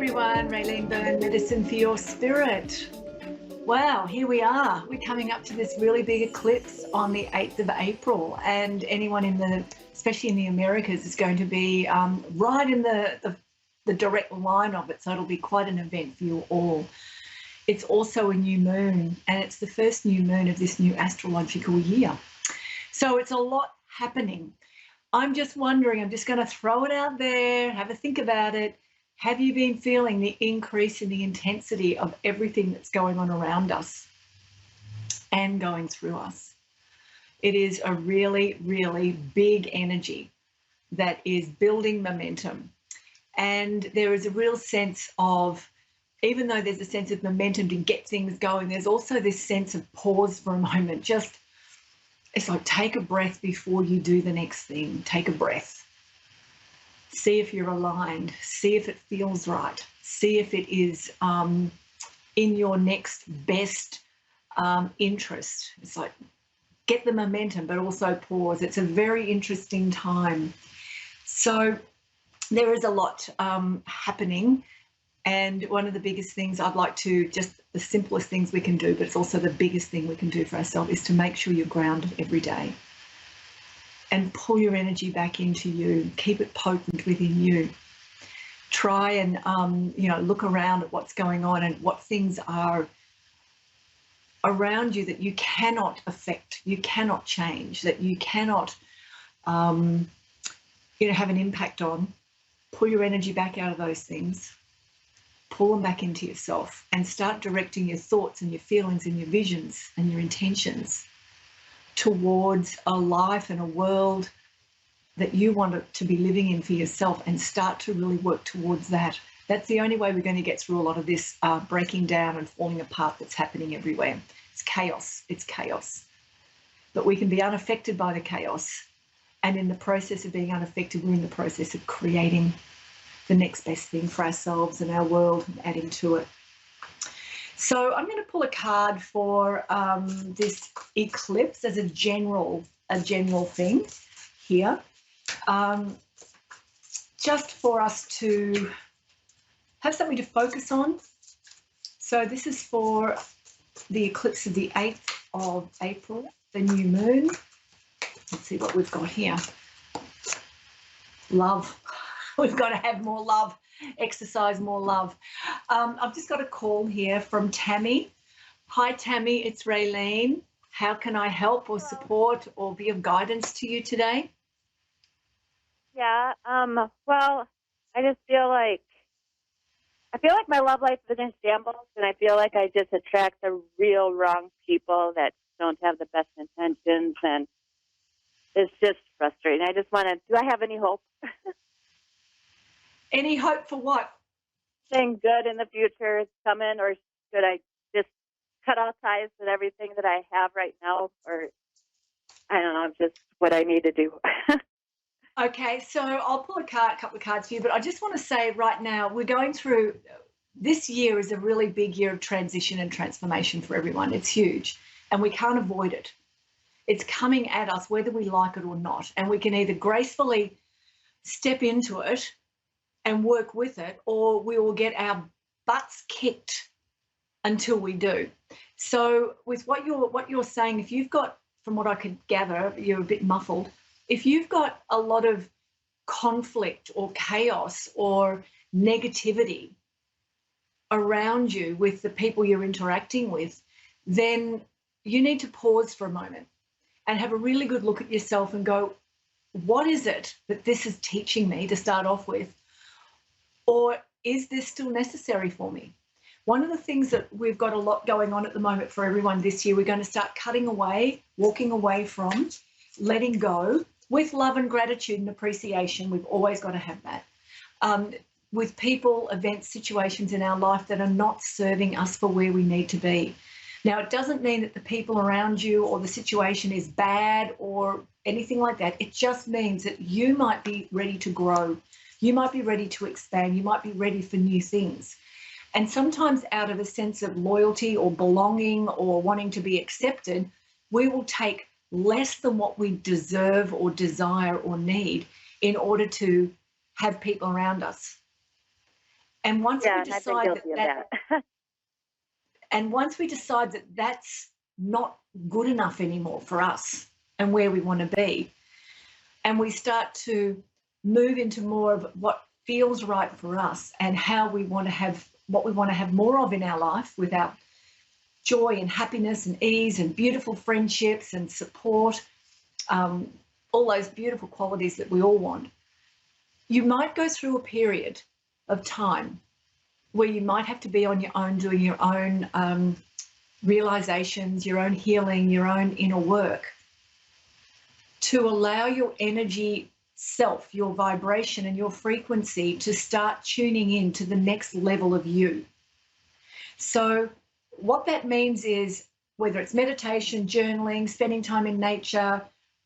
everyone, Raelene Byrne, Medicine for Your Spirit. Wow, here we are. We're coming up to this really big eclipse on the 8th of April, and anyone especially in the Americas, is going to be right in the direct line of it, so it'll be quite an event for you all. It's also a new moon, and it's the first new moon of this new astrological year. So it's a lot happening. I'm just wondering, I'm just going to throw it out there, have a think about it. Have you been feeling the increase in the intensity of everything that's going on around us and going through us? It is a really, really big energy that is building momentum. And there is a real sense of, even though there's a sense of momentum to get things going, there's also this sense of pause for a moment. It's like, take a breath before you do the next thing. Take a breath. See if you're aligned. See if it feels right. See if it is in your next best interest. It's like, get the momentum, but also pause. It's a very interesting time. So there is a lot happening. And one of the biggest things I'd like to, just the simplest things we can do, but it's also the biggest thing we can do for ourselves, is to make sure you're grounded every day and pull your energy back into you. Keep it potent within you. Try and, look around at what's going on and what things are around you that you cannot affect, you cannot change, that you cannot, have an impact on. Pull your energy back out of those things. Pull them back into yourself and start directing your thoughts and your feelings and your visions and your intentions towards a life and a world that you want to be living in for yourself, and start to really work towards that. That's the only way we're going to get through a lot of this breaking down and falling apart that's happening everywhere. It's chaos. It's chaos. But we can be unaffected by the chaos. And in the process of being unaffected, we're in the process of creating the next best thing for ourselves and our world and adding to it. So I'm going to pull a card for this eclipse as a general thing here, just for us to have something to focus on. So this is for the eclipse of the 8th of April, the new moon. Let's see what we've got here. Love. We've got to have more love, exercise more love. I've just got a call here from Tammy. Hi, Tammy, it's Raelene. How can I help or support or be of guidance to you today? Yeah, well, I just feel like my love life is in shambles, and I feel like I just attract the real wrong people that don't have the best intentions, and it's just frustrating. I just want to, do I have any hope? Any hope for what? Saying good in the future is coming, or should I just cut off ties with everything that I have right now? Or I don't know, just what I need to do. Okay, so I'll pull a couple of cards for you, but I just want to say right now, we're going through, this year is a really big year of transition and transformation for everyone. It's huge, and we can't avoid it. It's coming at us whether we like it or not, and we can either gracefully step into it and work with it, or we will get our butts kicked until we do. So with what you're saying, if you've got, from what I could gather, you're a bit muffled, if you've got a lot of conflict or chaos or negativity around you with the people you're interacting with, then you need to pause for a moment and have a really good look at yourself and go, what is it that this is teaching me to start off with? Or is this still necessary for me? One of the things that we've got a lot going on at the moment for everyone this year, we're going to start cutting away, walking away from, letting go with love and gratitude and appreciation. We've always got to have that. With people, events, situations in our life that are not serving us for where we need to be. Now, it doesn't mean that the people around you or the situation is bad or anything like that. It just means that you might be ready to grow. You might be ready to expand. You might be ready for new things. And sometimes out of a sense of loyalty or belonging or wanting to be accepted, we will take less than what we deserve or desire or need in order to have people around us. And once we Yeah, and I've been decide guilty of that. and once we decide that that's not good enough anymore for us and where we want to be, and we start to move into more of what feels right for us and how we want to have what we want to have more of in our life, with our joy and happiness and ease and beautiful friendships and support, all those beautiful qualities that we all want, you might go through a period of time where you might have to be on your own, doing your own realizations, your own healing, your own inner work, to allow your energy self, your vibration and your frequency to start tuning in to the next level of you. So what that means is, whether it's meditation, journaling, spending time in nature,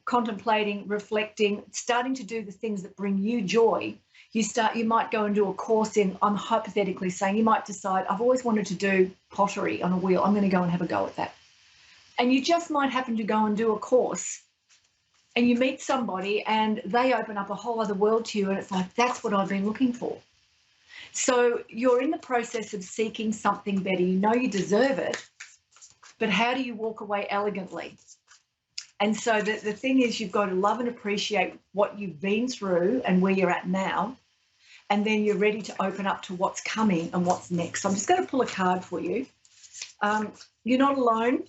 contemplating, reflecting, starting to do the things that bring you joy, you might go and do a course in, I'm hypothetically saying, you might decide, I've always wanted to do pottery on a wheel, I'm going to go and have a go at that. And you just might happen to go and do a course, and you meet somebody and they open up a whole other world to you, and it's like, that's what I've been looking for. So you're in the process of seeking something better. You know you deserve it, but how do you walk away elegantly? And so the thing is, you've got to love and appreciate what you've been through and where you're at now, and then you're ready to open up to what's coming and what's next. So I'm just going to pull a card for you. You're not alone.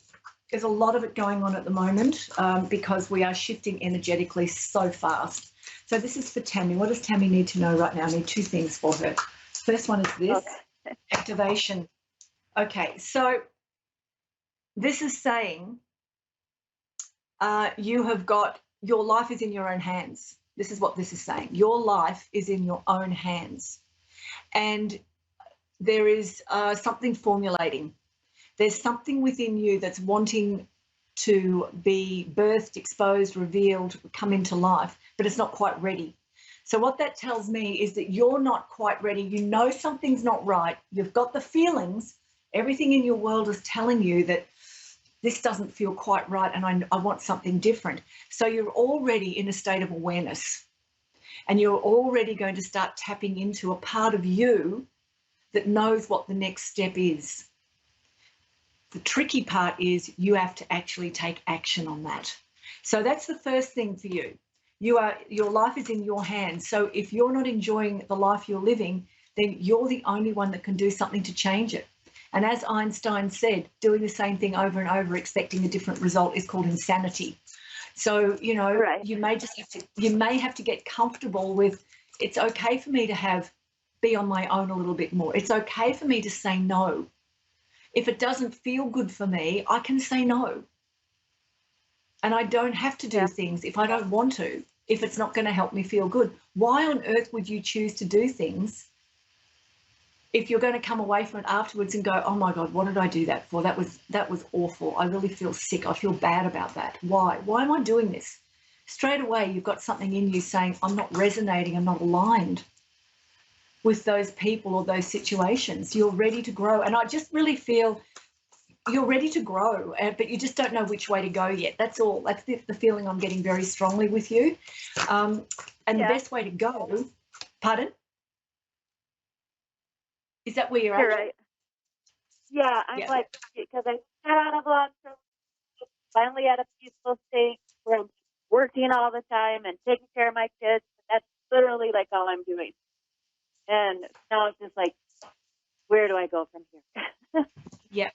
There's a lot of it going on at the moment, because we are shifting energetically so fast. So this is for Tammy. What does Tammy need to know right now? I need two things for her. First one is this, activation. Okay, so this is saying you have got, your life is in your own hands. This is what this is saying. Your life is in your own hands. And there is something formulating. There's something within you that's wanting to be birthed, exposed, revealed, come into life, but it's not quite ready. So what that tells me is that you're not quite ready. You know something's not right. You've got the feelings. Everything in your world is telling you that this doesn't feel quite right, and I want something different. So you're already in a state of awareness, and you're already going to start tapping into a part of you that knows what the next step is. The tricky part is you have to actually take action on that. So that's the first thing for you. Your life is in your hands. So if you're not enjoying the life you're living, then you're the only one that can do something to change it. And as Einstein said, doing the same thing over and over, expecting a different result, is called insanity. So, you know, right. you may have to get comfortable with, it's okay for me to be on my own a little bit more. It's okay for me to say no. If it doesn't feel good for me, I can say no. And I don't have to do things if I don't want to, if it's not going to help me feel good. Why on earth would you choose to do things if you're going to come away from it afterwards and go, oh my God, what did I do that for? That was awful. I really feel sick. I feel bad about that. Why? Why am I doing this? Straight away, you've got something in you saying, I'm not resonating, I'm not aligned with those people or those situations. You're ready to grow. And I just really feel you're ready to grow, but you just don't know which way to go yet. That's all. That's the feeling I'm getting very strongly with you. And the best way to go, pardon? Is that where you're at? Right. Yeah, I'm like, because I got out of long term, finally at a peaceful state where I'm working all the time and taking care of my kids. That's literally like all I'm doing. And now it's just like, where do I go from here? Yeah.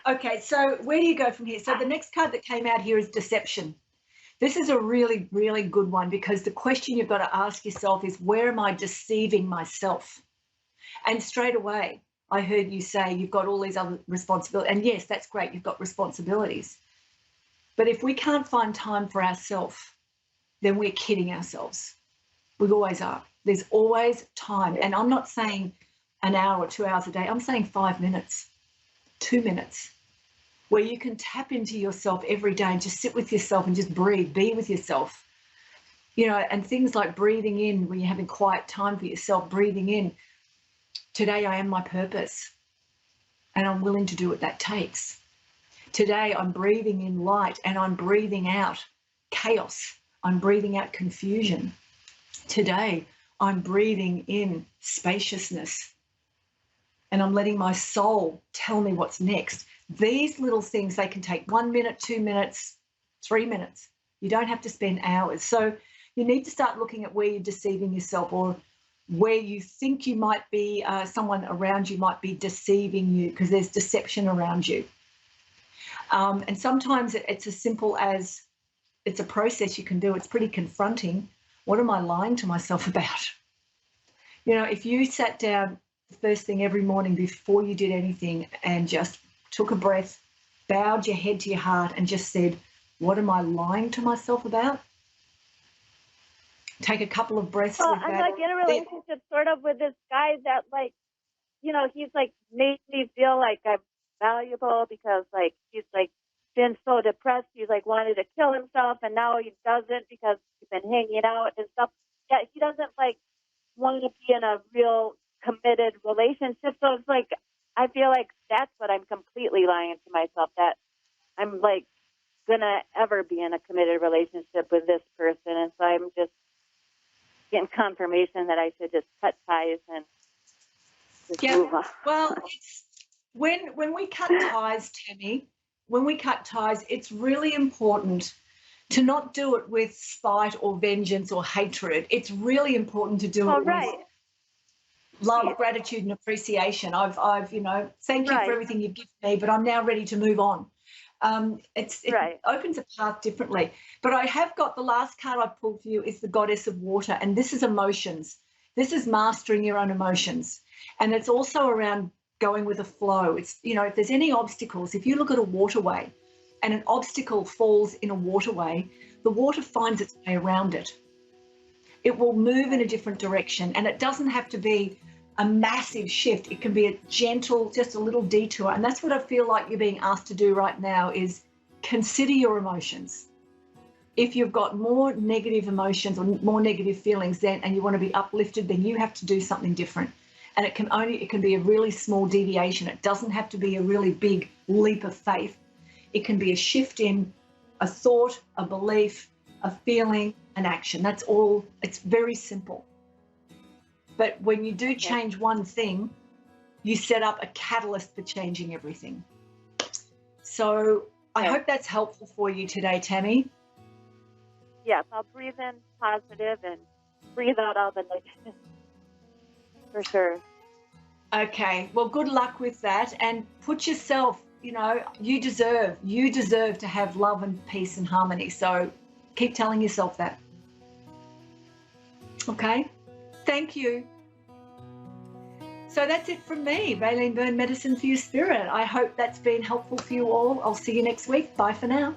Okay, so where do you go from here? So the next card that came out here is deception. This is a really, really good one, because the question you've got to ask yourself is, where am I deceiving myself? And straight away, I heard you say you've got all these other responsibilities. And yes, that's great. You've got responsibilities. But if we can't find time for ourselves, then we're kidding ourselves. We always are. There's always time. And I'm not saying an hour or 2 hours a day. I'm saying 5 minutes, 2 minutes, where you can tap into yourself every day and just sit with yourself and just breathe, be with yourself. You know, and things like breathing in when you're having quiet time for yourself, breathing in, today I am my purpose and I'm willing to do what that takes. Today I'm breathing in light and I'm breathing out chaos. I'm breathing out confusion. Today I'm breathing in spaciousness. and I'm letting my soul tell me what's next. These little things, they can take 1 minute, 2 minutes, 3 minutes. You don't have to spend hours. So you need to start looking at where you're deceiving yourself, or where you think you might be, someone around you might be deceiving you, because there's deception around you. And sometimes it's as simple as, it's a process you can do. It's pretty confronting. What am I lying to myself about? You know, if you sat down the first thing every morning before you did anything and just took a breath, bowed your head to your heart and just said, what am I lying to myself about? Take a couple of breaths Well, with I'm that. like in a relationship sort of with this guy that, like, you know, he's like made me feel like I'm valuable, because like he's like been so depressed, he's like wanted to kill himself, and now he doesn't because we've been hanging out and stuff. Yeah, he doesn't like want to be in a real committed relationship. So it's like, I feel like that's what I'm completely lying to myself, that I'm like gonna ever be in a committed relationship with this person. And so I'm just getting confirmation that I should just cut ties and just move on. Well, it's when we cut ties, Tammy, when we cut ties, it's really important to not do it with spite or vengeance or hatred. It's really important to do it with love, gratitude, and appreciation. I've you know, thank you for everything you've given me, but I'm now ready to move on. It opens a path differently. But I have got, the last card I pulled for you is the Goddess of Water, and this is emotions. This is mastering your own emotions, and it's also around going with the flow. It's, you know, if there's any obstacles, if you look at a waterway and an obstacle falls in a waterway, the water finds its way around it. It will move in a different direction, and it doesn't have to be a massive shift. It can be a gentle, just a little detour. And that's what I feel like you're being asked to do right now, is consider your emotions. If you've got more negative emotions or more negative feelings then, and you want to be uplifted, then you have to do something different. And it can be a really small deviation. It doesn't have to be a really big leap of faith. It can be a shift in a thought, a belief, a feeling, an action. That's all. It's very simple. But when you do change one thing, you set up a catalyst for changing everything. So I hope that's helpful for you today, Tammy. Yes, I'll breathe in positive and breathe out all the negative. For sure. Okay, well, good luck with that, and put yourself, you know, you deserve to have love and peace and harmony. So keep telling yourself that. Okay, thank you. So that's it from me, Raelene Byrne, Medicine for Your Spirit. I hope that's been helpful for you all. I'll see you next week. Bye for now.